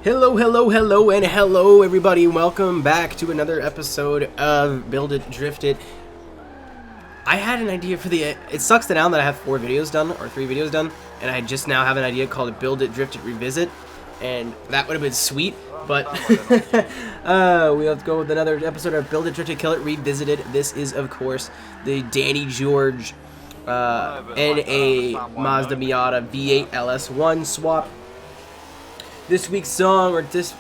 Hello, hello, hello, and hello, everybody. Welcome back to another episode of Build It, Drift It. I had an idea for the... It sucks that now that I have 4 videos done, or 3 videos done, and I just now have an idea called Build It, Drift It, Revisit, and that would have been sweet, but we have to go with another episode of Build It, Drift It, Kill It, Revisited. This is, of course, the Danny George NA Mazda Miata V8 LS1 swap. This week's song, or this,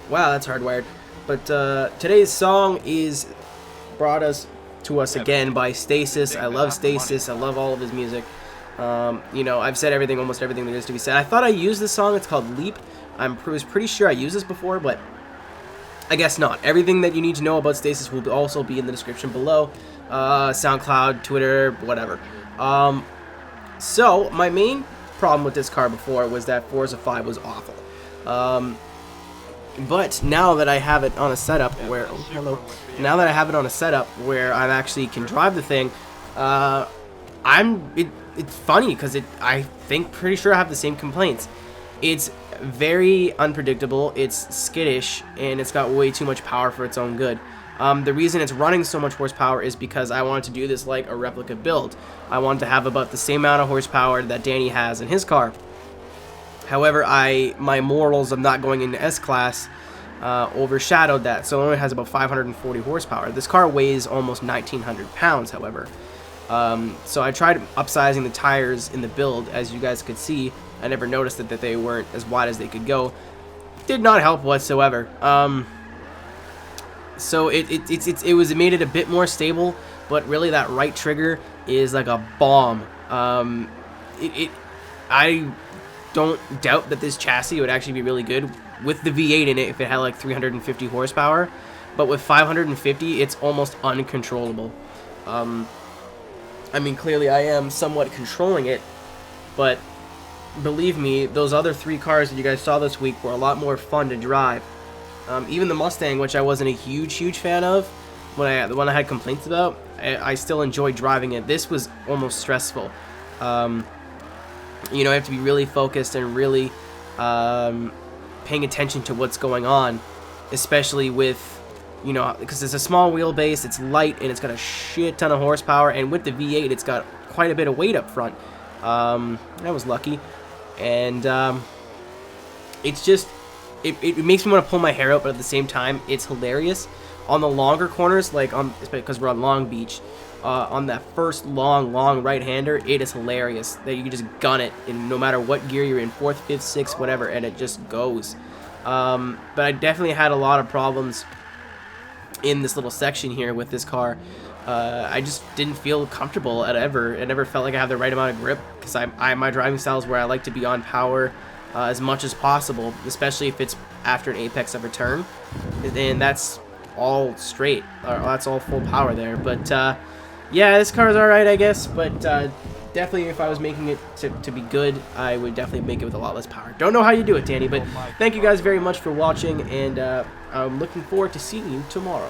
wow, that's hardwired. But today's song is brought to us again by STASYS. I love STASYS. I love all of his music. You know, I've said almost everything there is to be said. I thought I used this song. It's called Leap. Was pretty sure I used this before, but I guess not. Everything that you need to know about STASYS will also be in the description below. SoundCloud, Twitter, whatever. So my main problem with this car before was that Forza 5 was awful. But now that I have it on a setup where now that I have it on a setup where I actually can drive the thing, it's funny because I think pretty sure I have the same complaints. It's very unpredictable, it's skittish, and it's got way too much power for its own good. The reason it's running so much horsepower is because I wanted to do this like a replica build. I wanted to have about the same amount of horsepower that Danny has in his car. However, my morals of not going into S-Class overshadowed that, so it only has about 540 horsepower. This car weighs almost 1,900 pounds, however. So I tried upsizing the tires in the build, as you guys could see. I never noticed that they weren't as wide as they could go. Did not help whatsoever. So it made it a bit more stable, but really that right trigger is like a bomb. I don't doubt that this chassis would actually be really good with the V8 in it if it had like 350 horsepower, but with 550 it's almost uncontrollable. I mean, clearly I am somewhat controlling it, but believe me, those other 3 cars that you guys saw this week were a lot more fun to drive. Even the Mustang, which I wasn't a huge fan of, the one I had complaints about, I still enjoyed driving it. This was almost stressful. You know, I have to be really focused and really paying attention to what's going on, especially with, you know, because it's a small wheelbase, it's light, and it's got a shit ton of horsepower, and with the V8, it's got quite a bit of weight up front. I was lucky, and it's just, it makes me want to pull my hair out, but at the same time, it's hilarious. On the longer corners, like because we're on Long Beach, on that first long right-hander, it is hilarious that you can just gun it in no matter what gear you're in, 4th, 5th, 6th, whatever, and it just goes. But I definitely had a lot of problems in this little section here with this car. I just didn't feel comfortable at ever. It never felt like I have the right amount of grip, because my driving style is where I like to be on power as much as possible, especially if it's after an apex of a turn, and that's all straight, or that's all full power there. But yeah, this car is alright, I guess, but definitely if I was making it to be good, I would definitely make it with a lot less power. Don't know how you do it, Danny, but thank you guys very much for watching, and I'm looking forward to seeing you tomorrow.